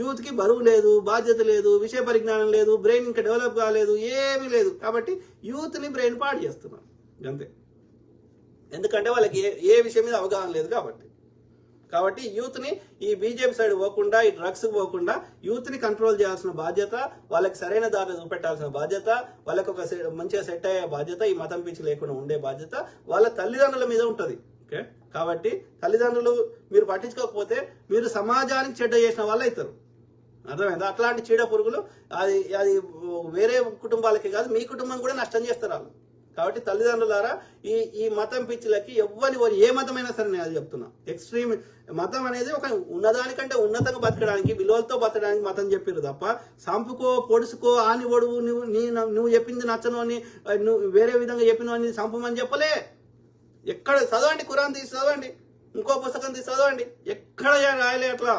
యూత్కి బరువు లేదు, బాధ్యత లేదు, విషయ పరిజ్ఞానం లేదు, బ్రెయిన్ ఇంకా డెవలప్ కాలేదు, ఏమీ లేదు. కాబట్టి యూత్ని బ్రెయిన్ పాడు చేస్తున్నారు అంతే. ఎందుకంటే వాళ్ళకి ఏ విషయం మీద అవగాహన లేదు కాబట్టి యూత్ని ఈ బీజేపీ సైడ్ పోకుండా, ఈ డ్రగ్స్ పోకుండా యూత్ని కంట్రోల్ చేయాల్సిన బాధ్యత, వాళ్ళకి సరైన దారి చూపెట్టాల్సిన బాధ్యత, వాళ్ళకి ఒక మంచిగా సెట్ అయ్యే బాధ్యత, ఈ మతం పిచ్చి లేకుండా ఉండే బాధ్యత వాళ్ళ తల్లిదండ్రుల మీద ఉంటుంది. ఓకే, కాబట్టి తల్లిదండ్రులు మీరు పట్టించుకోకపోతే మీరు సమాజానికి చెడ్డ చేసిన వాళ్ళు అవుతారు. అర్థమైందా? అట్లాంటి చీడ పురుగులు అది వేరే కుటుంబాలకి కాదు, మీ కుటుంబం కూడా నష్టం చేస్తారు వాళ్ళు. కాబట్టి తల్లిదండ్రులారా, ఈ మతం పిచ్చిలకి ఏ మతమైనా సరే నేను అది చెప్తున్నా, ఎక్స్ట్రీమ్ మతం అనేది ఒక ఉన్నదానికంటే ఉన్నతంగా బతకడానికి, విలువలతో బతకడానికి మతం చెప్పారు తప్ప సంపుకో, పొడుసుకో, ఆని ఒడువు, నువ్వు చెప్పింది నచ్చను అని నువ్వు వేరే విధంగా చెప్పిన అని సంపమని చెప్పలే. ఎక్కడ చదవండి, ఖురాన్ తీసి చదవండి, ఇంకో పుస్తకం తీసి చదవండి, ఎక్కడ రాయలే అట్లా.